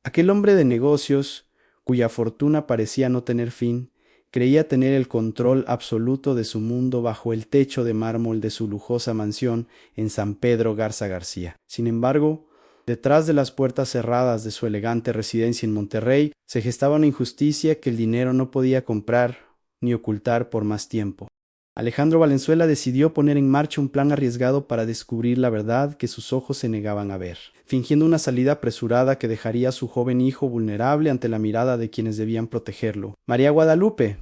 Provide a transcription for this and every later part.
Aquel hombre de negocios, cuya fortuna parecía no tener fin, creía tener el control absoluto de su mundo bajo el techo de mármol de su lujosa mansión en San Pedro Garza García. Sin embargo, detrás de las puertas cerradas de su elegante residencia en Monterrey, se gestaba una injusticia que el dinero no podía comprar ni ocultar por más tiempo. Alejandro Valenzuela decidió poner en marcha un plan arriesgado para descubrir la verdad que sus ojos se negaban a ver, fingiendo una salida apresurada que dejaría a su joven hijo vulnerable ante la mirada de quienes debían protegerlo. María Guadalupe,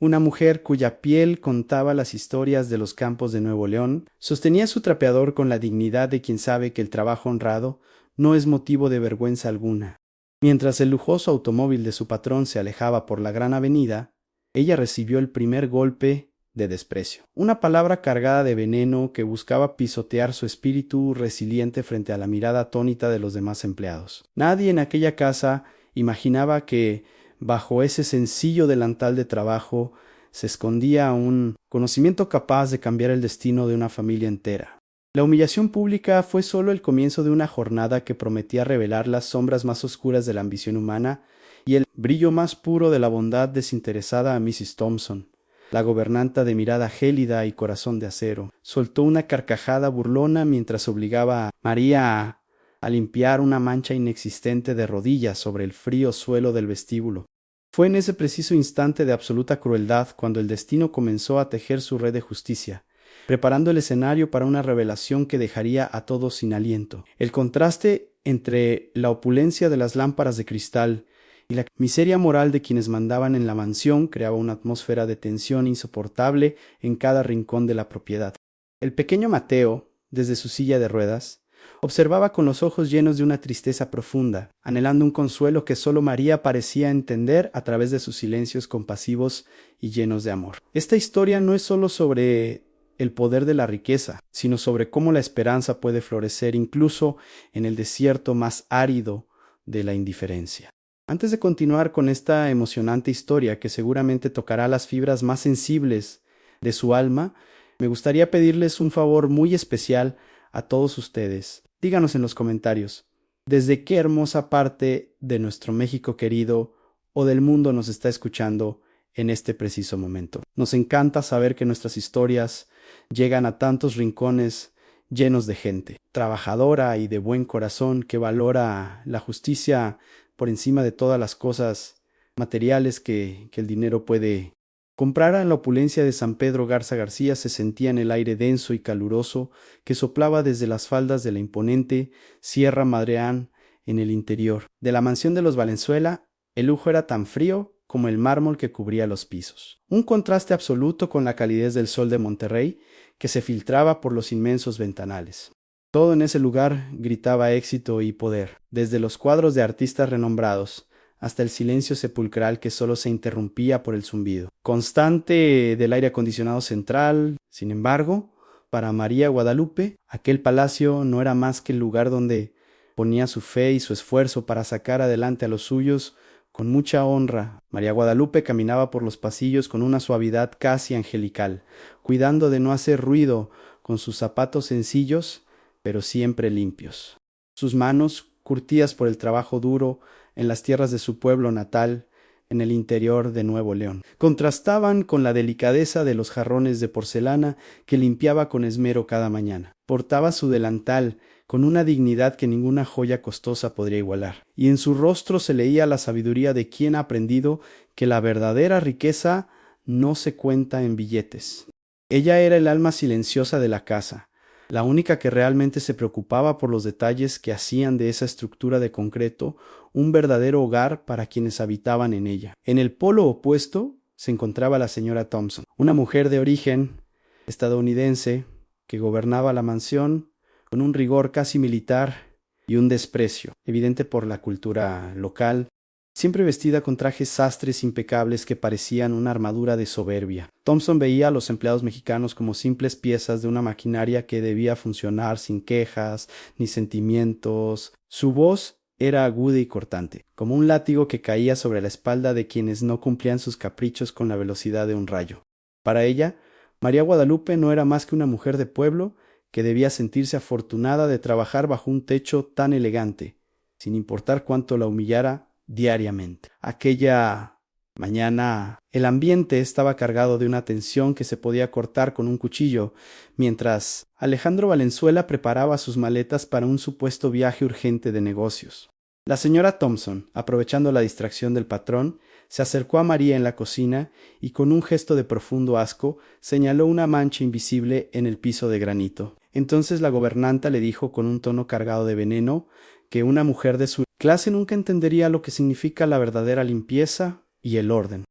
una mujer cuya piel contaba las historias de los campos de Nuevo León, sostenía su trapeador con la dignidad de quien sabe que el trabajo honrado no es motivo de vergüenza alguna. Mientras el lujoso automóvil de su patrón se alejaba por la gran avenida, ella recibió el primer golpe de desprecio. Una palabra cargada de veneno que buscaba pisotear su espíritu resiliente frente a la mirada atónita de los demás empleados. Nadie en aquella casa imaginaba que bajo ese sencillo delantal de trabajo se escondía un conocimiento capaz de cambiar el destino de una familia entera. La humillación pública fue solo el comienzo de una jornada que prometía revelar las sombras más oscuras de la ambición humana y el brillo más puro de la bondad desinteresada a Mrs. Thompson. La gobernanta de mirada gélida y corazón de acero soltó una carcajada burlona mientras obligaba a María a limpiar una mancha inexistente de rodillas sobre el frío suelo del vestíbulo. Fue en ese preciso instante de absoluta crueldad cuando el destino comenzó a tejer su red de justicia, preparando el escenario para una revelación que dejaría a todos sin aliento. El contraste entre la opulencia de las lámparas de cristal y la miseria moral de quienes mandaban en la mansión creaba una atmósfera de tensión insoportable en cada rincón de la propiedad. El pequeño Mateo, desde su silla de ruedas, observaba con los ojos llenos de una tristeza profunda, anhelando un consuelo que sólo María parecía entender a través de sus silencios compasivos y llenos de amor. Esta historia no es solo sobre el poder de la riqueza, sino sobre cómo la esperanza puede florecer incluso en el desierto más árido de la indiferencia. Antes de continuar con esta emocionante historia que seguramente tocará las fibras más sensibles de su alma, me gustaría pedirles un favor muy especial a todos ustedes. Díganos en los comentarios, ¿desde qué hermosa parte de nuestro México querido o del mundo nos está escuchando en este preciso momento? Nos encanta saber que nuestras historias llegan a tantos rincones llenos de gente trabajadora y de buen corazón que valora la justicia por encima de todas las cosas materiales que el dinero puede comprar. A la opulencia de San Pedro Garza García se sentía en el aire denso y caluroso que soplaba desde las faldas de la imponente Sierra Madreán en el interior. De la mansión de los Valenzuela, el lujo era tan frío como el mármol que cubría los pisos. Un contraste absoluto con la calidez del sol de Monterrey que se filtraba por los inmensos ventanales. Todo en ese lugar gritaba éxito y poder, desde los cuadros de artistas renombrados hasta el silencio sepulcral que solo se interrumpía por el zumbido constante del aire acondicionado central. Sin embargo, para María Guadalupe, aquel palacio no era más que el lugar donde ponía su fe y su esfuerzo para sacar adelante a los suyos con mucha honra. María Guadalupe caminaba por los pasillos con una suavidad casi angelical, cuidando de no hacer ruido con sus zapatos sencillos pero siempre limpios. Sus manos, curtidas por el trabajo duro en las tierras de su pueblo natal, en el interior de Nuevo León, contrastaban con la delicadeza de los jarrones de porcelana que limpiaba con esmero cada mañana. Portaba su delantal con una dignidad que ninguna joya costosa podría igualar, y en su rostro se leía la sabiduría de quien ha aprendido que la verdadera riqueza no se cuenta en billetes. Ella era el alma silenciosa de la casa, la única que realmente se preocupaba por los detalles que hacían de esa estructura de concreto un verdadero hogar para quienes habitaban en ella. En el polo opuesto se encontraba la señora Thompson, una mujer de origen estadounidense que gobernaba la mansión con un rigor casi militar y un desprecio evidente por la cultura local, siempre vestida con trajes sastres impecables que parecían una armadura de soberbia. Thompson veía a los empleados mexicanos como simples piezas de una maquinaria que debía funcionar sin quejas ni sentimientos. Su voz era aguda y cortante, como un látigo que caía sobre la espalda de quienes no cumplían sus caprichos con la velocidad de un rayo. Para ella, María Guadalupe no era más que una mujer de pueblo que debía sentirse afortunada de trabajar bajo un techo tan elegante, sin importar cuánto la humillara diariamente. Aquella mañana el ambiente estaba cargado de una tensión que se podía cortar con un cuchillo, mientras Alejandro Valenzuela preparaba sus maletas para un supuesto viaje urgente de negocios. La señora Thompson, aprovechando la distracción del patrón, se acercó a María en la cocina y con un gesto de profundo asco señaló una mancha invisible en el piso de granito. Entonces la gobernanta le dijo con un tono cargado de veneno que una mujer de su clase nunca entendería lo que significa la verdadera limpieza y el orden.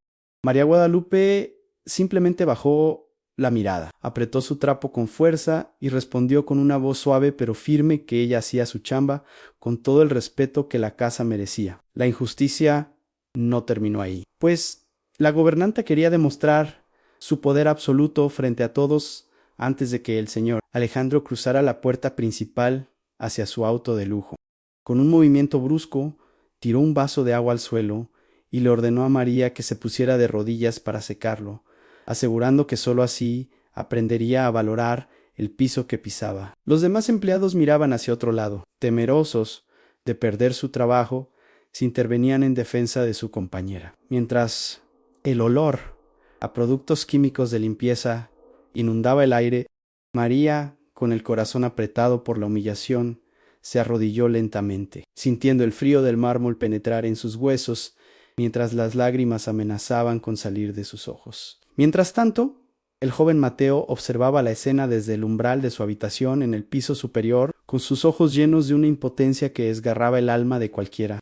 María Guadalupe simplemente bajó la mirada, apretó su trapo con fuerza y respondió con una voz suave pero firme que ella hacía su chamba con todo el respeto que la casa merecía. La injusticia no terminó ahí, pues la gobernanta quería demostrar su poder absoluto frente a todos antes de que el señor Alejandro cruzara la puerta principal hacia su auto de lujo. Con un movimiento brusco, tiró un vaso de agua al suelo y le ordenó a María que se pusiera de rodillas para secarlo, asegurando que sólo así aprendería a valorar el piso que pisaba. Los demás empleados miraban hacia otro lado, temerosos de perder su trabajo, se intervenían en defensa de su compañera, mientras el olor a productos químicos de limpieza inundaba el aire. María, con el corazón apretado por la humillación, se arrodilló lentamente, sintiendo el frío del mármol penetrar en sus huesos, mientras las lágrimas amenazaban con salir de sus ojos. Mientras tanto, el joven Mateo observaba la escena desde el umbral de su habitación en el piso superior, con sus ojos llenos de una impotencia que desgarraba el alma de cualquiera.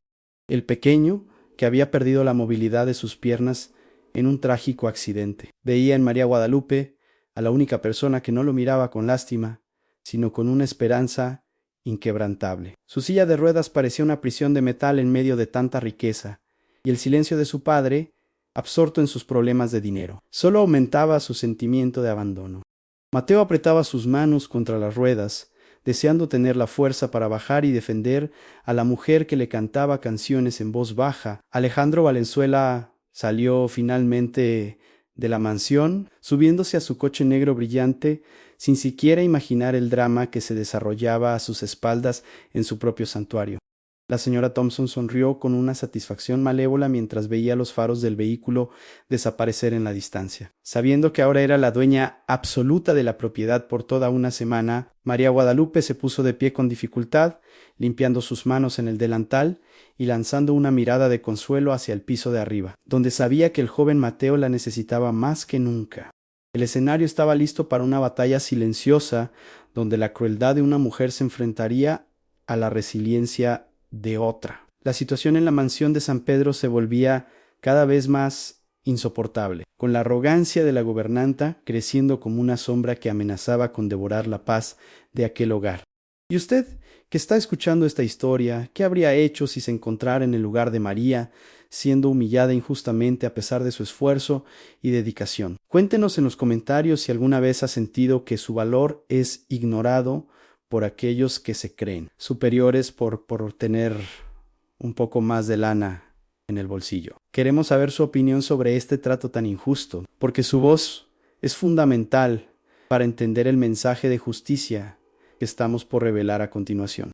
El pequeño, que había perdido la movilidad de sus piernas en un trágico accidente, veía en María Guadalupe a la única persona que no lo miraba con lástima, sino con una esperanza inquebrantable. Su silla de ruedas parecía una prisión de metal en medio de tanta riqueza, y el silencio de su padre, absorto en sus problemas de dinero, solo aumentaba su sentimiento de abandono. Mateo apretaba sus manos contra las ruedas, deseando tener la fuerza para bajar y defender a la mujer que le cantaba canciones en voz baja. Alejandro Valenzuela salió finalmente de la mansión, subiéndose a su coche negro brillante, sin siquiera imaginar el drama que se desarrollaba a sus espaldas en su propio santuario. La señora Thompson sonrió con una satisfacción malévola mientras veía los faros del vehículo desaparecer en la distancia. Sabiendo que ahora era la dueña absoluta de la propiedad por toda una semana, María Guadalupe se puso de pie con dificultad, limpiando sus manos en el delantal y lanzando una mirada de consuelo hacia el piso de arriba, donde sabía que el joven Mateo la necesitaba más que nunca. El escenario estaba listo para una batalla silenciosa, donde la crueldad de una mujer se enfrentaría a la resiliencia de otra. La situación en la mansión de San Pedro se volvía cada vez más insoportable, con la arrogancia de la gobernanta creciendo como una sombra que amenazaba con devorar la paz de aquel hogar. ¿Y usted, que está escuchando esta historia, qué habría hecho si se encontrara en el lugar de María, siendo humillada injustamente a pesar de su esfuerzo y dedicación? Cuéntenos en los comentarios si alguna vez ha sentido que su valor es ignorado por aquellos que se creen superiores por tener un poco más de lana en el bolsillo. Queremos saber su opinión sobre este trato tan injusto, porque su voz es fundamental para entender el mensaje de justicia que estamos por revelar a continuación.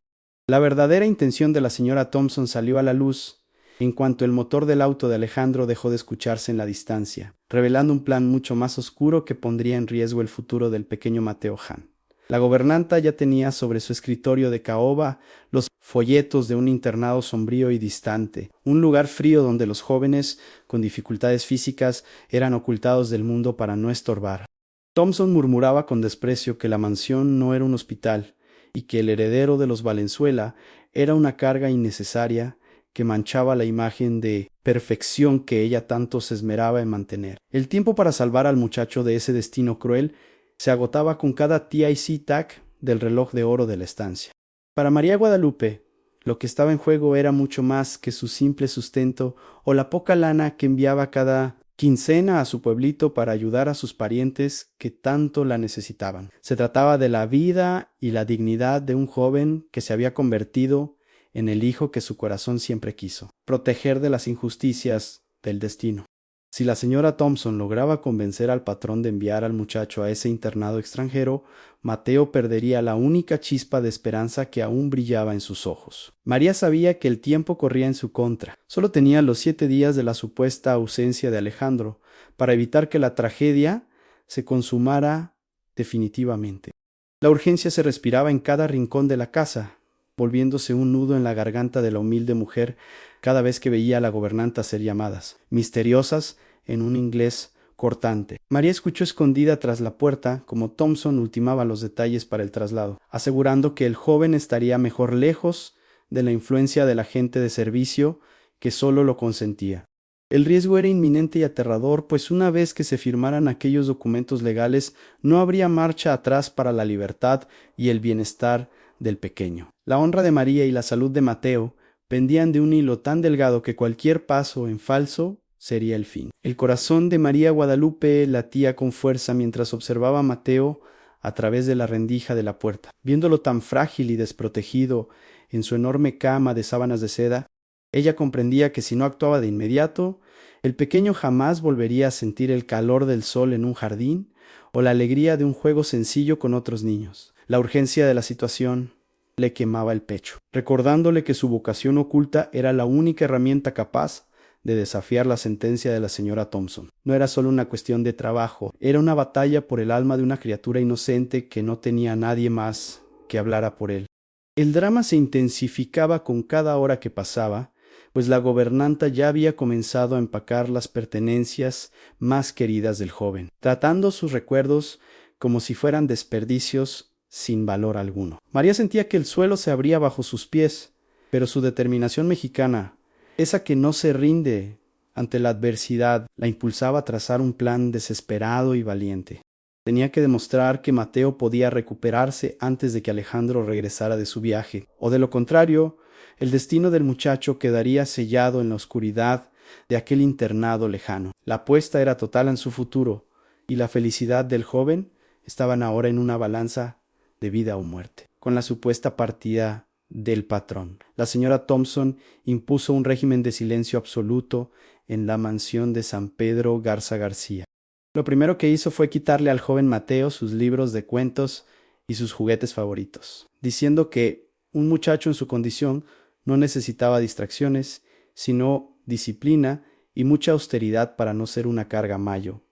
La verdadera intención de la señora Thompson salió a la luz en cuanto el motor del auto de Alejandro dejó de escucharse en la distancia, revelando un plan mucho más oscuro que pondría en riesgo el futuro del pequeño Mateo Han. La gobernanta ya tenía sobre su escritorio de caoba los folletos de un internado sombrío y distante, un lugar frío donde los jóvenes con dificultades físicas eran ocultados del mundo para no estorbar. Thompson murmuraba con desprecio que la mansión no era un hospital y que el heredero de los Valenzuela era una carga innecesaria que manchaba la imagen de perfección que ella tanto se esmeraba en mantener. El tiempo para salvar al muchacho de ese destino cruel se agotaba con cada TIC-tac del reloj de oro de la estancia. Para María Guadalupe, lo que estaba en juego era mucho más que su simple sustento o la poca lana que enviaba cada quincena a su pueblito para ayudar a sus parientes que tanto la necesitaban. Se trataba de la vida y la dignidad de un joven que se había convertido en el hijo que su corazón siempre quiso, proteger de las injusticias del destino. Si la señora Thompson lograba convencer al patrón de enviar al muchacho a ese internado extranjero, Mateo perdería la única chispa de esperanza que aún brillaba en sus ojos. María sabía que el tiempo corría en su contra. Solo tenía los 7 días de la supuesta ausencia de Alejandro para evitar que la tragedia se consumara definitivamente. La urgencia se respiraba en cada rincón de la casa, volviéndose un nudo en la garganta de la humilde mujer cada vez que veía a la gobernanta hacer llamadas, misteriosas en un inglés cortante. María escuchó escondida tras la puerta como Thompson ultimaba los detalles para el traslado, asegurando que el joven estaría mejor lejos de la influencia del agente de servicio que solo lo consentía. El riesgo era inminente y aterrador, pues una vez que se firmaran aquellos documentos legales, no habría marcha atrás para la libertad y el bienestar del pequeño. La honra de María y la salud de Mateo pendían de un hilo tan delgado que cualquier paso en falso sería el fin. El corazón de María Guadalupe latía con fuerza mientras observaba a Mateo a través de la rendija de la puerta. Viéndolo tan frágil y desprotegido en su enorme cama de sábanas de seda, ella comprendía que si no actuaba de inmediato, el pequeño jamás volvería a sentir el calor del sol en un jardín o la alegría de un juego sencillo con otros niños. La urgencia de la situación le quemaba el pecho, recordándole que su vocación oculta era la única herramienta capaz de desafiar la sentencia de la señora Thompson. No era solo una cuestión de trabajo, era una batalla por el alma de una criatura inocente que no tenía a nadie más que hablara por él. El drama se intensificaba con cada hora que pasaba, pues la gobernanta ya había comenzado a empacar las pertenencias más queridas del joven, tratando sus recuerdos como si fueran desperdicios sin valor alguno. María sentía que el suelo se abría bajo sus pies, pero su determinación mexicana, esa que no se rinde ante la adversidad, la impulsaba a trazar un plan desesperado y valiente. Tenía que demostrar que Mateo podía recuperarse antes de que Alejandro regresara de su viaje, o de lo contrario, el destino del muchacho quedaría sellado en la oscuridad de aquel internado lejano. La apuesta era total en su futuro, y la felicidad del joven estaban ahora en una balanza de vida o muerte. Con la supuesta partida del patrón, la señora Thompson impuso un régimen de silencio absoluto en la mansión de San Pedro Garza García. Lo primero que hizo fue quitarle al joven Mateo sus libros de cuentos y sus juguetes favoritos, diciendo que un muchacho en su condición no necesitaba distracciones, sino disciplina y mucha austeridad para no ser una carga mayo.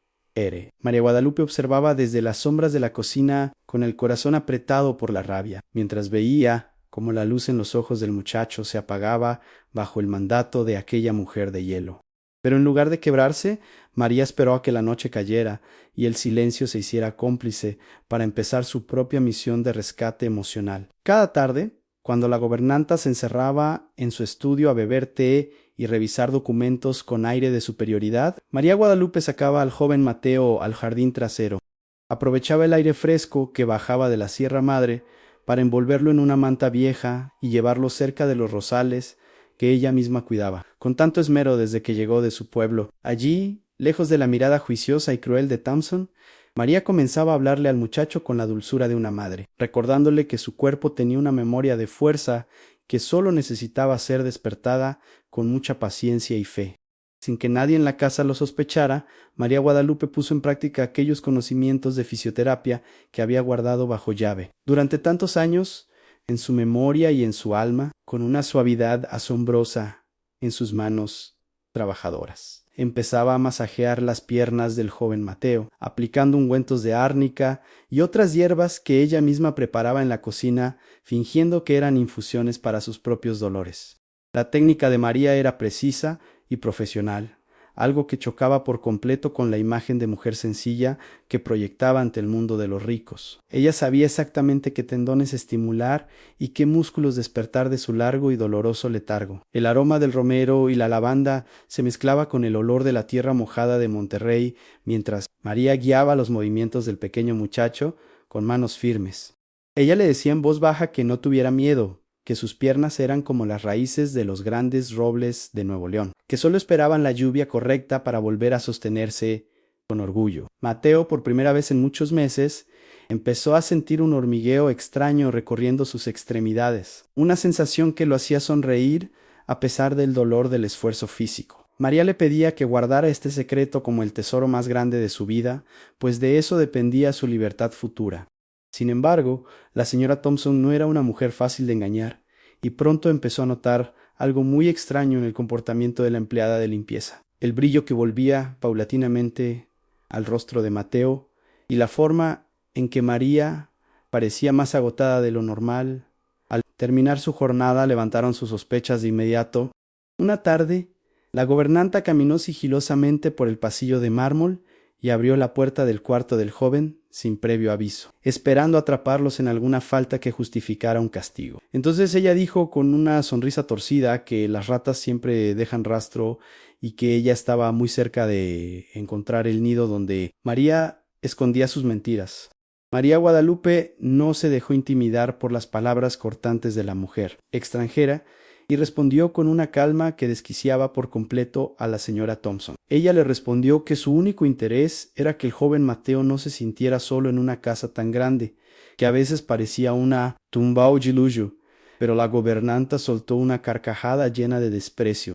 María Guadalupe observaba desde las sombras de la cocina con el corazón apretado por la rabia, mientras veía cómo la luz en los ojos del muchacho se apagaba bajo el mandato de aquella mujer de hielo. Pero en lugar de quebrarse, María esperó a que la noche cayera y el silencio se hiciera cómplice para empezar su propia misión de rescate emocional. Cada tarde, cuando la gobernanta se encerraba en su estudio a beber té y revisar documentos con aire de superioridad, María Guadalupe sacaba al joven Mateo al jardín trasero. Aprovechaba el aire fresco que bajaba de la Sierra Madre para envolverlo en una manta vieja y llevarlo cerca de los rosales que ella misma cuidaba, con tanto esmero desde que llegó de su pueblo. Allí, lejos de la mirada juiciosa y cruel de Thompson, María comenzaba a hablarle al muchacho con la dulzura de una madre, recordándole que su cuerpo tenía una memoria de fuerza que solo necesitaba ser despertada con mucha paciencia y fe. Sin que nadie en la casa lo sospechara, María Guadalupe puso en práctica aquellos conocimientos de fisioterapia que había guardado bajo llave. Durante tantos años, en su memoria y en su alma, con una suavidad asombrosa en sus manos trabajadoras. Empezaba a masajear las piernas del joven Mateo, aplicando ungüentos de árnica y otras hierbas que ella misma preparaba en la cocina, fingiendo que eran infusiones para sus propios dolores. La técnica de María era precisa y profesional, algo que chocaba por completo con la imagen de mujer sencilla que proyectaba ante el mundo de los ricos. Ella sabía exactamente qué tendones estimular y qué músculos despertar de su largo y doloroso letargo. El aroma del romero y la lavanda se mezclaba con el olor de la tierra mojada de Monterrey, mientras María guiaba los movimientos del pequeño muchacho con manos firmes. Ella le decía en voz baja que no tuviera miedo, que sus piernas eran como las raíces de los grandes robles de Nuevo León, que solo esperaban la lluvia correcta para volver a sostenerse con orgullo. Mateo, por primera vez en muchos meses, empezó a sentir un hormigueo extraño recorriendo sus extremidades, una sensación que lo hacía sonreír a pesar del dolor del esfuerzo físico. María le pedía que guardara este secreto como el tesoro más grande de su vida, pues de eso dependía su libertad futura. Sin embargo, la señora Thompson no era una mujer fácil de engañar, y pronto empezó a notar algo muy extraño en el comportamiento de la empleada de limpieza. El brillo que volvía paulatinamente al rostro de Mateo, y la forma en que María parecía más agotada de lo normal. Al terminar su jornada levantaron sus sospechas de inmediato. Una tarde, la gobernanta caminó sigilosamente por el pasillo de mármol y abrió la puerta del cuarto del joven sin previo aviso, esperando atraparlos en alguna falta que justificara un castigo. Entonces ella dijo con una sonrisa torcida que las ratas siempre dejan rastro y que ella estaba muy cerca de encontrar el nido donde María escondía sus mentiras. María Guadalupe no se dejó intimidar por las palabras cortantes de la mujer extranjera y respondió con una calma que desquiciaba por completo a la señora Thompson. Ella le respondió que su único interés era que el joven Mateo no se sintiera solo en una casa tan grande, que a veces parecía una tumbao giluyo, pero la gobernanta soltó una carcajada llena de desprecio.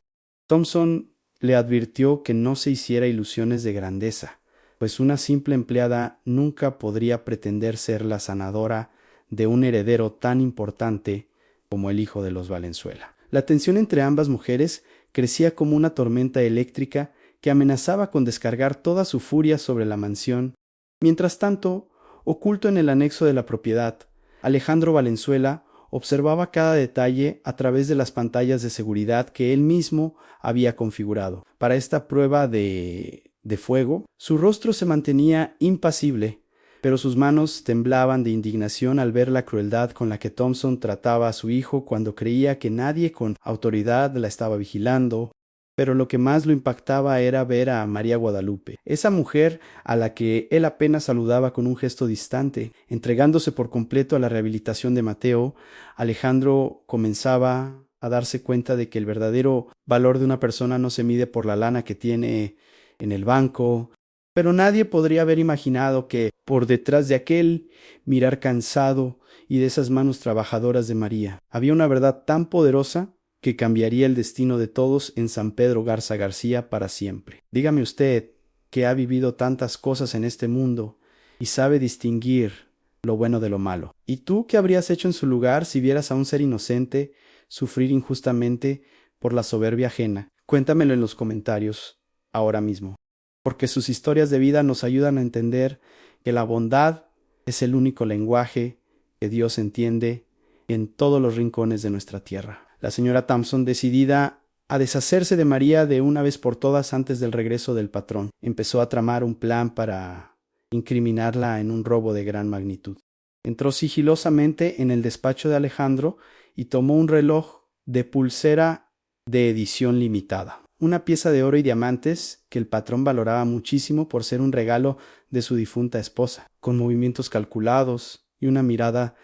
Thompson le advirtió que no se hiciera ilusiones de grandeza, pues una simple empleada nunca podría pretender ser la sanadora de un heredero tan importante como el hijo de los Valenzuela. La tensión entre ambas mujeres crecía como una tormenta eléctrica que amenazaba con descargar toda su furia sobre la mansión. Mientras tanto, oculto en el anexo de la propiedad, Alejandro Valenzuela observaba cada detalle a través de las pantallas de seguridad que él mismo había configurado. Para esta prueba de fuego, su rostro se mantenía impasible, pero sus manos temblaban de indignación al ver la crueldad con la que Thompson trataba a su hijo cuando creía que nadie con autoridad la estaba vigilando. Pero lo que más lo impactaba era ver a María Guadalupe, esa mujer a la que él apenas saludaba con un gesto distante. Entregándose por completo a la rehabilitación de Mateo, Alejandro comenzaba a darse cuenta de que el verdadero valor de una persona no se mide por la lana que tiene en el banco, pero nadie podría haber imaginado que, por detrás de aquel mirar cansado y de esas manos trabajadoras de María, había una verdad tan poderosa que cambiaría el destino de todos en San Pedro Garza García para siempre. Dígame usted, que ha vivido tantas cosas en este mundo y sabe distinguir lo bueno de lo malo. ¿Y tú qué habrías hecho en su lugar si vieras a un ser inocente sufrir injustamente por la soberbia ajena? Cuéntamelo en los comentarios ahora mismo, porque sus historias de vida nos ayudan a entender que la bondad es el único lenguaje que Dios entiende en todos los rincones de nuestra tierra. La señora Thompson, decidida a deshacerse de María de una vez por todas antes del regreso del patrón, empezó a tramar un plan para incriminarla en un robo de gran magnitud. Entró sigilosamente en el despacho de Alejandro y tomó un reloj de pulsera de edición limitada, una pieza de oro y diamantes que el patrón valoraba muchísimo por ser un regalo de su difunta esposa. Con movimientos calculados y una mirada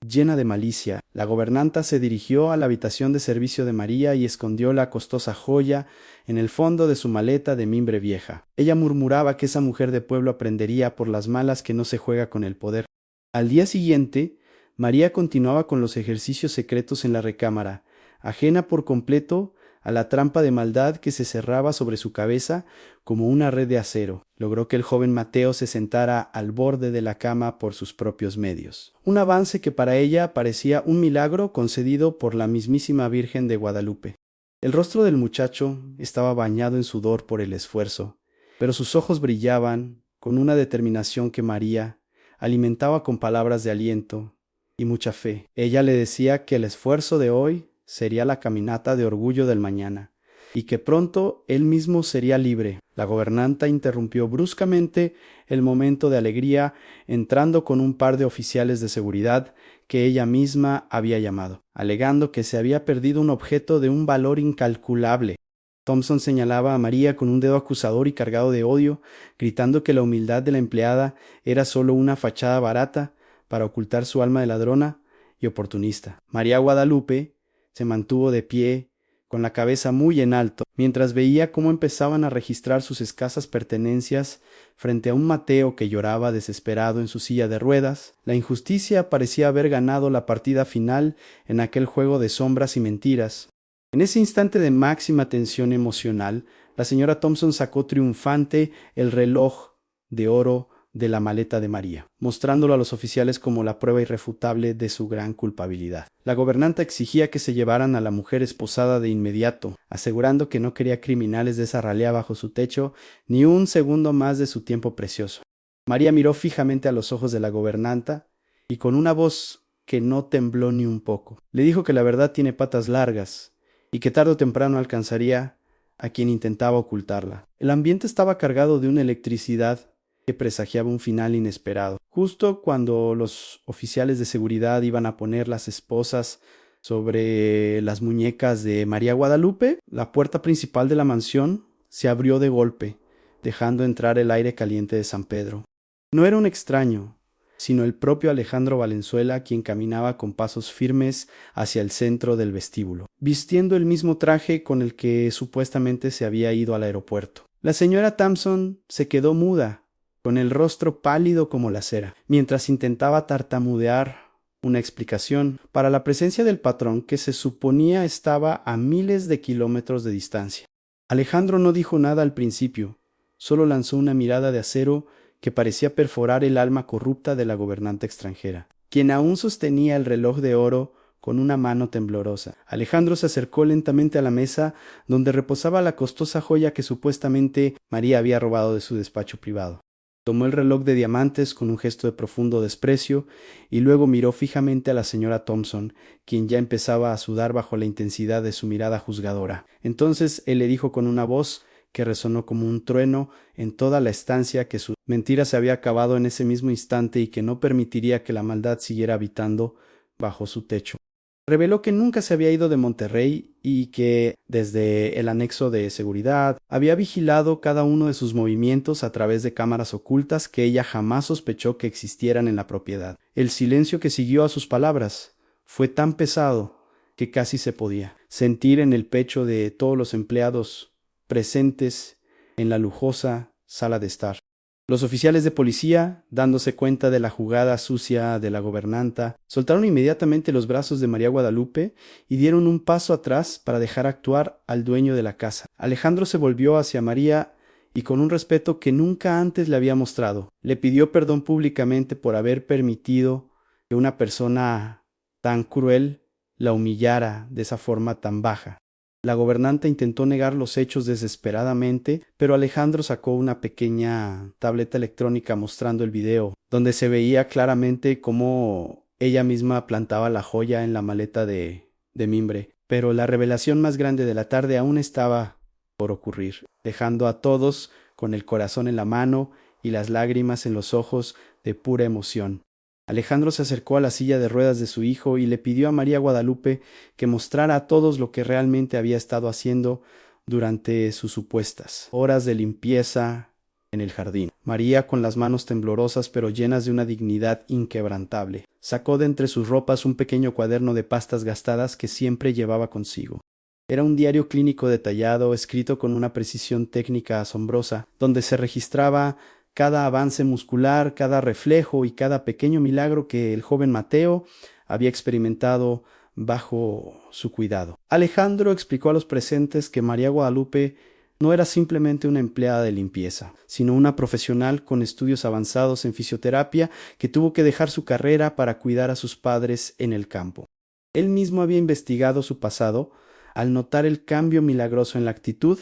llena de malicia, la gobernanta se dirigió a la habitación de servicio de María y escondió la costosa joya en el fondo de su maleta de mimbre vieja. Ella murmuraba que esa mujer de pueblo aprendería por las malas que no se juega con el poder. Al día siguiente, María continuaba con los ejercicios secretos en la recámara, ajena por completo a la trampa de maldad que se cerraba sobre su cabeza como una red de acero. Logró que el joven Mateo se sentara al borde de la cama por sus propios medios. Un avance que para ella parecía un milagro concedido por la mismísima Virgen de Guadalupe. El rostro del muchacho estaba bañado en sudor por el esfuerzo, pero sus ojos brillaban con una determinación que María alimentaba con palabras de aliento y mucha fe. Ella le decía que el esfuerzo de hoy sería la caminata de orgullo del mañana, y que pronto él mismo sería libre. La gobernanta interrumpió bruscamente el momento de alegría, entrando con un par de oficiales de seguridad que ella misma había llamado, alegando que se había perdido un objeto de un valor incalculable. Thompson señalaba a María con un dedo acusador y cargado de odio, gritando que la humildad de la empleada era solo una fachada barata para ocultar su alma de ladrona y oportunista. María Guadalupe se mantuvo de pie, con la cabeza muy en alto, mientras veía cómo empezaban a registrar sus escasas pertenencias frente a un Mateo que lloraba desesperado en su silla de ruedas. La injusticia parecía haber ganado la partida final en aquel juego de sombras y mentiras. En ese instante de máxima tensión emocional, la señora Thompson sacó triunfante el reloj de oro de la maleta de María, mostrándolo a los oficiales como la prueba irrefutable de su gran culpabilidad. La gobernanta exigía que se llevaran a la mujer esposada de inmediato, asegurando que no quería criminales de esa ralea bajo su techo ni un segundo más de su tiempo precioso. María miró fijamente a los ojos de la gobernanta y con una voz que no tembló ni un poco, le dijo que la verdad tiene patas largas y que tarde o temprano alcanzaría a quien intentaba ocultarla. El ambiente estaba cargado de una electricidad que presagiaba un final inesperado. Justo cuando los oficiales de seguridad iban a poner las esposas sobre las muñecas de María Guadalupe, la puerta principal de la mansión se abrió de golpe, dejando entrar el aire caliente de San Pedro. No era un extraño, sino el propio Alejandro Valenzuela, quien caminaba con pasos firmes hacia el centro del vestíbulo, vistiendo el mismo traje con el que supuestamente se había ido al aeropuerto. La señora Thompson se quedó muda, con el rostro pálido como la cera, mientras intentaba tartamudear una explicación para la presencia del patrón que se suponía estaba a miles de kilómetros de distancia. Alejandro no dijo nada al principio, solo lanzó una mirada de acero que parecía perforar el alma corrupta de la gobernanta extranjera, quien aún sostenía el reloj de oro con una mano temblorosa. Alejandro se acercó lentamente a la mesa donde reposaba la costosa joya que supuestamente María había robado de su despacho privado. Tomó el reloj de diamantes con un gesto de profundo desprecio y luego miró fijamente a la señora Thompson, quien ya empezaba a sudar bajo la intensidad de su mirada juzgadora. Entonces él le dijo con una voz que resonó como un trueno en toda la estancia que su mentira se había acabado en ese mismo instante y que no permitiría que la maldad siguiera habitando bajo su techo. Reveló que nunca se había ido de Monterrey y que, desde el anexo de seguridad, había vigilado cada uno de sus movimientos a través de cámaras ocultas que ella jamás sospechó que existieran en la propiedad. El silencio que siguió a sus palabras fue tan pesado que casi se podía sentir en el pecho de todos los empleados presentes en la lujosa sala de estar. Los oficiales de policía, dándose cuenta de la jugada sucia de la gobernanta, soltaron inmediatamente los brazos de María Guadalupe y dieron un paso atrás para dejar actuar al dueño de la casa. Alejandro se volvió hacia María y con un respeto que nunca antes le había mostrado, le pidió perdón públicamente por haber permitido que una persona tan cruel la humillara de esa forma tan baja. La gobernanta intentó negar los hechos desesperadamente, pero Alejandro sacó una pequeña tableta electrónica mostrando el video, donde se veía claramente cómo ella misma plantaba la joya en la maleta de mimbre. Pero la revelación más grande de la tarde aún estaba por ocurrir, dejando a todos con el corazón en la mano y las lágrimas en los ojos de pura emoción. Alejandro se acercó a la silla de ruedas de su hijo y le pidió a María Guadalupe que mostrara a todos lo que realmente había estado haciendo durante sus supuestas horas de limpieza en el jardín. María, con las manos temblorosas pero llenas de una dignidad inquebrantable, sacó de entre sus ropas un pequeño cuaderno de pastas gastadas que siempre llevaba consigo. Era un diario clínico detallado, escrito con una precisión técnica asombrosa, donde se registraba cada avance muscular, cada reflejo y cada pequeño milagro que el joven Mateo había experimentado bajo su cuidado. Alejandro explicó a los presentes que María Guadalupe no era simplemente una empleada de limpieza, sino una profesional con estudios avanzados en fisioterapia que tuvo que dejar su carrera para cuidar a sus padres en el campo. Él mismo había investigado su pasado al notar el cambio milagroso en la actitud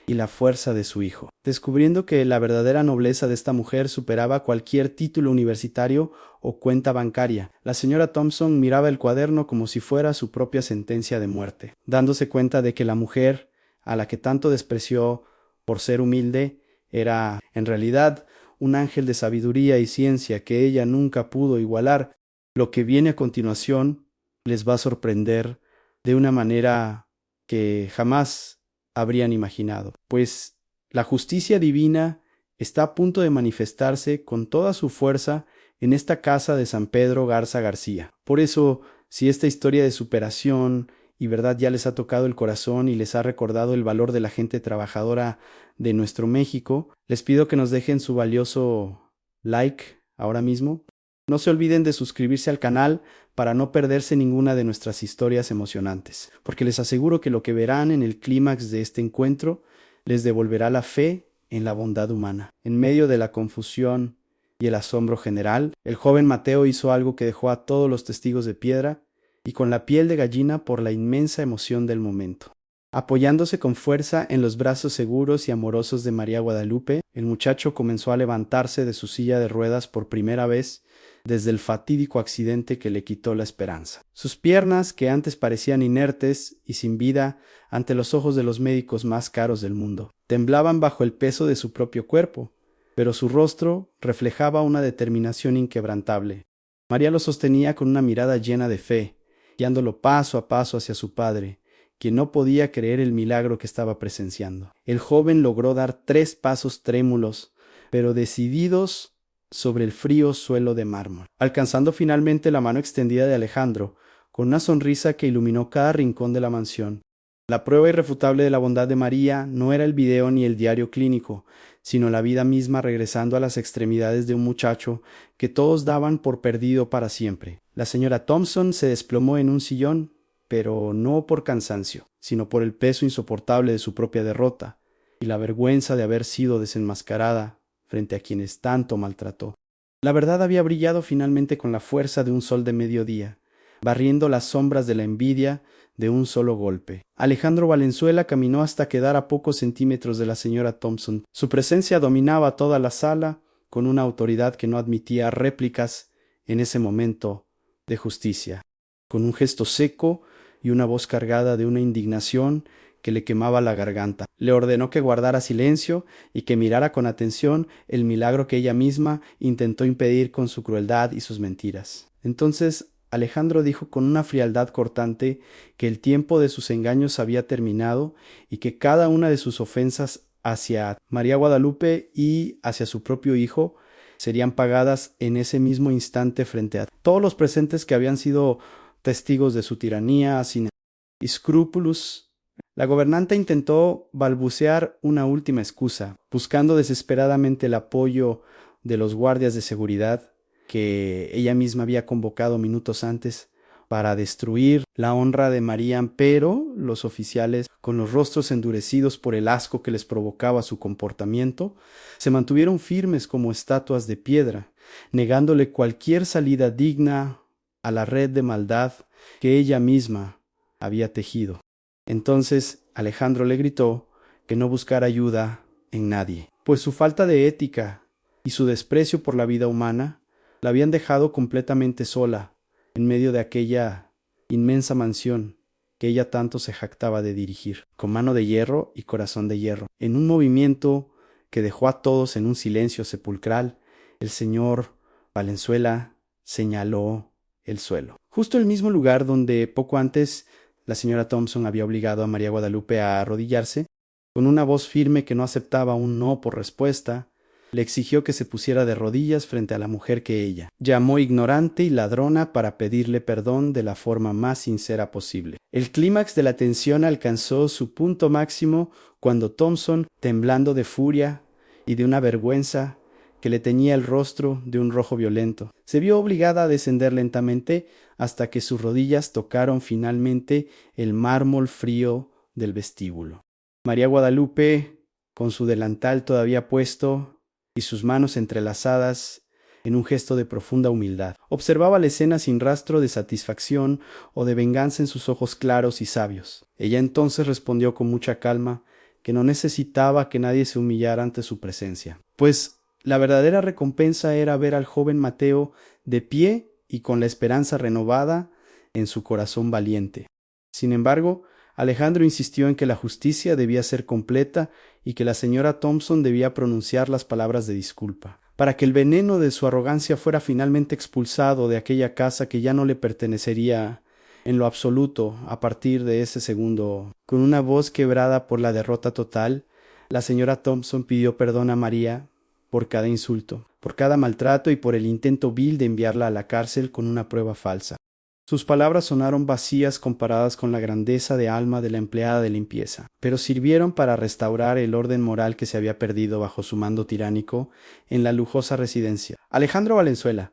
y la fuerza de su hijo, descubriendo que la verdadera nobleza de esta mujer superaba cualquier título universitario o cuenta bancaria. La señora Thompson miraba el cuaderno como si fuera su propia sentencia de muerte, dándose cuenta de que la mujer, a la que tanto despreció por ser humilde, era, en realidad, un ángel de sabiduría y ciencia que ella nunca pudo igualar. Lo que viene a continuación les va a sorprender de una manera que jamás habrían imaginado, pues la justicia divina está a punto de manifestarse con toda su fuerza en esta casa de San Pedro Garza García. Por eso, si esta historia de superación y verdad ya les ha tocado el corazón y les ha recordado el valor de la gente trabajadora de nuestro México, les pido que nos dejen su valioso like ahora mismo No se olviden de suscribirse al canal para no perderse ninguna de nuestras historias emocionantes, porque les aseguro que lo que verán en el clímax de este encuentro les devolverá la fe en la bondad humana. En medio de la confusión y el asombro general, el joven Mateo hizo algo que dejó a todos los testigos de piedra y con la piel de gallina por la inmensa emoción del momento. Apoyándose con fuerza en los brazos seguros y amorosos de María Guadalupe, el muchacho comenzó a levantarse de su silla de ruedas por primera vez desde el fatídico accidente que le quitó la esperanza. Sus piernas, que antes parecían inertes y sin vida ante los ojos de los médicos más caros del mundo, temblaban bajo el peso de su propio cuerpo, pero su rostro reflejaba una determinación inquebrantable. María lo sostenía con una mirada llena de fe, guiándolo paso a paso hacia su padre, quien no podía creer el milagro que estaba presenciando. El joven logró dar 3 pasos trémulos, pero decididos sobre el frío suelo de mármol, alcanzando finalmente la mano extendida de Alejandro, con una sonrisa que iluminó cada rincón de la mansión. La prueba irrefutable de la bondad de María no era el video ni el diario clínico, sino la vida misma regresando a las extremidades de un muchacho que todos daban por perdido para siempre. La señora Thompson se desplomó en un sillón, pero no por cansancio, sino por el peso insoportable de su propia derrota y la vergüenza de haber sido desenmascarada frente a quienes tanto maltrató. La verdad había brillado finalmente con la fuerza de un sol de mediodía, barriendo las sombras de la envidia de un solo golpe. Alejandro Valenzuela caminó hasta quedar a pocos centímetros de la señora Thompson. Su presencia dominaba toda la sala con una autoridad que no admitía réplicas en ese momento de justicia. Con un gesto seco y una voz cargada de una indignación que le quemaba la garganta, le ordenó que guardara silencio y que mirara con atención el milagro que ella misma intentó impedir con su crueldad y sus mentiras. Entonces Alejandro dijo con una frialdad cortante que el tiempo de sus engaños había terminado y que cada una de sus ofensas hacia María Guadalupe y hacia su propio hijo serían pagadas en ese mismo instante frente a todos los presentes que habían sido testigos de su tiranía sin escrúpulos. La gobernanta intentó balbucear una última excusa, buscando desesperadamente el apoyo de los guardias de seguridad que ella misma había convocado minutos antes para destruir la honra de María, pero los oficiales, con los rostros endurecidos por el asco que les provocaba su comportamiento, se mantuvieron firmes como estatuas de piedra, negándole cualquier salida digna a la red de maldad que ella misma había tejido. Entonces Alejandro le gritó que no buscara ayuda en nadie, pues su falta de ética y su desprecio por la vida humana la habían dejado completamente sola en medio de aquella inmensa mansión que ella tanto se jactaba de dirigir, con mano de hierro y corazón de hierro. En un movimiento que dejó a todos en un silencio sepulcral, el señor Valenzuela señaló el suelo, justo el mismo lugar donde poco antes la señora Thompson había obligado a María Guadalupe a arrodillarse. Con una voz firme que no aceptaba un no por respuesta, le exigió que se pusiera de rodillas frente a la mujer que ella llamó ignorante y ladrona para pedirle perdón de la forma más sincera posible. El clímax de la tensión alcanzó su punto máximo cuando Thompson, temblando de furia y de una vergüenza que le teñía el rostro de un rojo violento, se vio obligada a descender lentamente hasta que sus rodillas tocaron finalmente el mármol frío del vestíbulo. María Guadalupe, con su delantal todavía puesto y sus manos entrelazadas en un gesto de profunda humildad, observaba la escena sin rastro de satisfacción o de venganza en sus ojos claros y sabios. Ella entonces respondió con mucha calma que no necesitaba que nadie se humillara ante su presencia, pues la verdadera recompensa era ver al joven Mateo de pie y con la esperanza renovada en su corazón valiente. Sin embargo, Alejandro insistió en que la justicia debía ser completa y que la señora Thompson debía pronunciar las palabras de disculpa, para que el veneno de su arrogancia fuera finalmente expulsado de aquella casa que ya no le pertenecería en lo absoluto a partir de ese segundo. Con una voz quebrada por la derrota total, la señora Thompson pidió perdón a María por cada insulto, por cada maltrato y por el intento vil de enviarla a la cárcel con una prueba falsa. Sus palabras sonaron vacías comparadas con la grandeza de alma de la empleada de limpieza, pero sirvieron para restaurar el orden moral que se había perdido bajo su mando tiránico en la lujosa residencia. Alejandro Valenzuela,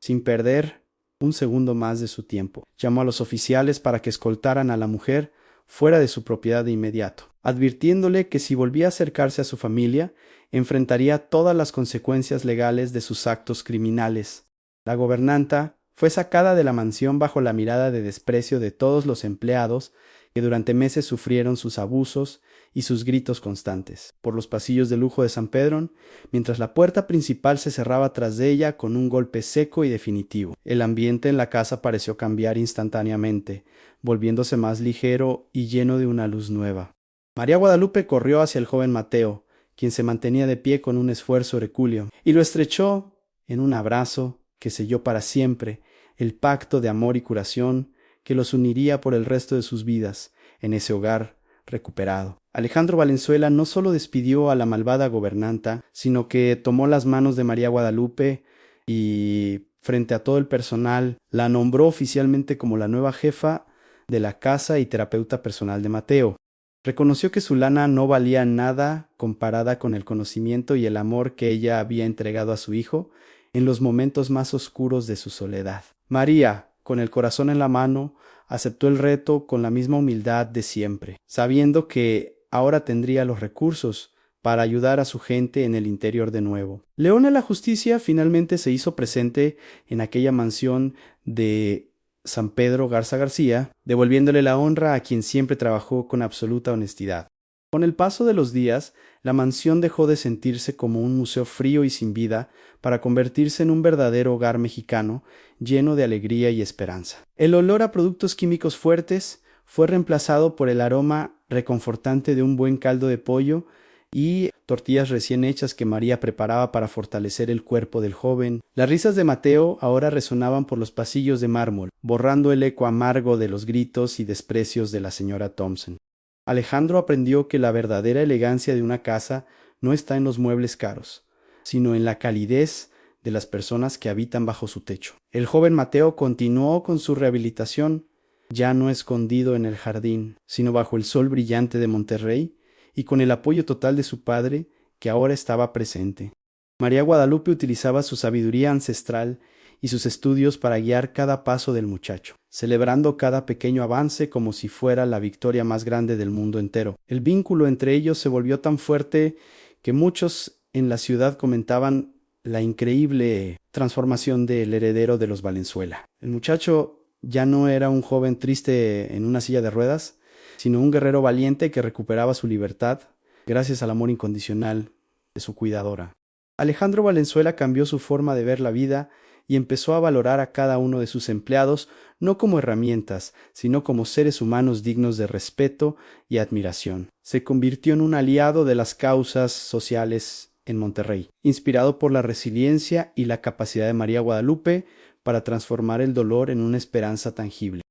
sin perder un segundo más de su tiempo. Llamó a los oficiales para que escoltaran a la mujer fuera de su propiedad de inmediato, advirtiéndole que si volvía a acercarse a su familia, enfrentaría todas las consecuencias legales de sus actos criminales. La gobernanta fue sacada de la mansión bajo la mirada de desprecio de todos los empleados que durante meses sufrieron sus abusos y sus gritos constantes, por los pasillos de lujo de San Pedro, mientras la puerta principal se cerraba tras de ella con un golpe seco y definitivo. El ambiente en la casa pareció cambiar instantáneamente, volviéndose más ligero y lleno de una luz nueva. María Guadalupe corrió hacia el joven Mateo, quien se mantenía de pie con un esfuerzo hercúleo, y lo estrechó en un abrazo que selló para siempre el pacto de amor y curación que los uniría por el resto de sus vidas en ese hogar recuperado. Alejandro Valenzuela no solo despidió a la malvada gobernanta, sino que tomó las manos de María Guadalupe y, frente a todo el personal, la nombró oficialmente como la nueva jefa de la casa y terapeuta personal de Mateo. Reconoció que su lana no valía nada comparada con el conocimiento y el amor que ella había entregado a su hijo en los momentos más oscuros de su soledad. María, con el corazón en la mano, aceptó el reto con la misma humildad de siempre, sabiendo que ahora tendría los recursos para ayudar a su gente en el interior de nuevo. León de la Justicia finalmente se hizo presente en aquella mansión de San Pedro Garza García, devolviéndole la honra a quien siempre trabajó con absoluta honestidad. Con el paso de los días, la mansión dejó de sentirse como un museo frío y sin vida para convertirse en un verdadero hogar mexicano lleno de alegría y esperanza. El olor a productos químicos fuertes fue reemplazado por el aroma reconfortante de un buen caldo de pollo y tortillas recién hechas que María preparaba para fortalecer el cuerpo del joven. Las risas de Mateo ahora resonaban por los pasillos de mármol, borrando el eco amargo de los gritos y desprecios de la señora Thompson. Alejandro aprendió que la verdadera elegancia de una casa no está en los muebles caros, sino en la calidez de las personas que habitan bajo su techo. El joven Mateo continuó con su rehabilitación, ya no escondido en el jardín, sino bajo el sol brillante de Monterrey, y con el apoyo total de su padre, que ahora estaba presente. María Guadalupe utilizaba su sabiduría ancestral y sus estudios para guiar cada paso del muchacho, celebrando cada pequeño avance como si fuera la victoria más grande del mundo entero. El vínculo entre ellos se volvió tan fuerte que muchos en la ciudad comentaban la increíble transformación del heredero de los Valenzuela. El muchacho ya no era un joven triste en una silla de ruedas, sino un guerrero valiente que recuperaba su libertad gracias al amor incondicional de su cuidadora. Alejandro Valenzuela cambió su forma de ver la vida y empezó a valorar a cada uno de sus empleados no como herramientas, sino como seres humanos dignos de respeto y admiración. Se convirtió en un aliado de las causas sociales en Monterrey, inspirado por la resiliencia y la capacidad de María Guadalupe para transformar el dolor en una esperanza tangible.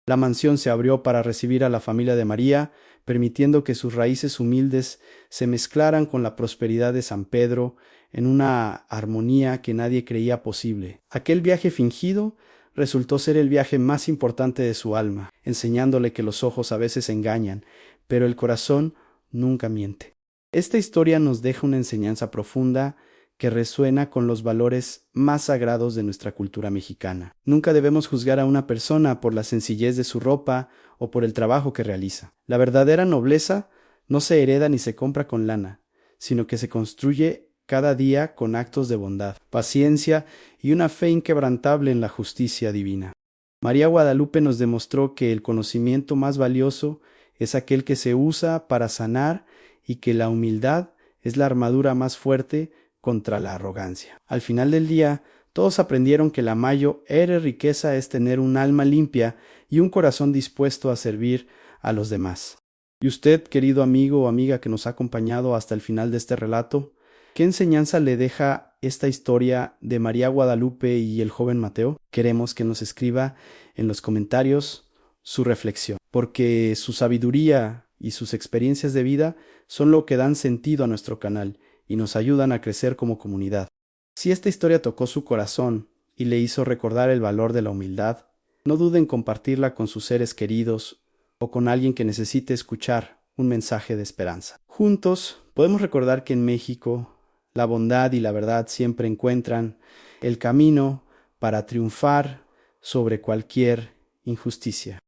La mansión se abrió para recibir a la familia de María, permitiendo que sus raíces humildes se mezclaran con la prosperidad de San Pedro en una armonía que nadie creía posible. Aquel viaje fingido resultó ser el viaje más importante de su alma, enseñándole que los ojos a veces engañan, pero el corazón nunca miente. Esta historia nos deja una enseñanza profunda que resuena con los valores más sagrados de nuestra cultura mexicana. Nunca debemos juzgar a una persona por la sencillez de su ropa o por el trabajo que realiza. La verdadera nobleza no se hereda ni se compra con lana, sino que se construye cada día con actos de bondad, paciencia y una fe inquebrantable en la justicia divina. María Guadalupe nos demostró que el conocimiento más valioso es aquel que se usa para sanar y que la humildad es la armadura más fuerte contra la arrogancia. Al final del día, todos aprendieron que la mayor riqueza es tener un alma limpia y un corazón dispuesto a servir a los demás. Y usted, querido amigo o amiga que nos ha acompañado hasta el final de este relato, ¿qué enseñanza le deja esta historia de María Guadalupe y el joven Mateo? Queremos que nos escriba en los comentarios su reflexión, porque su sabiduría y sus experiencias de vida son lo que dan sentido a nuestro canal y nos ayudan a crecer como comunidad. Si esta historia tocó su corazón y le hizo recordar el valor de la humildad, no duden en compartirla con sus seres queridos o con alguien que necesite escuchar un mensaje de esperanza. Juntos podemos recordar que en México la bondad y la verdad siempre encuentran el camino para triunfar sobre cualquier injusticia.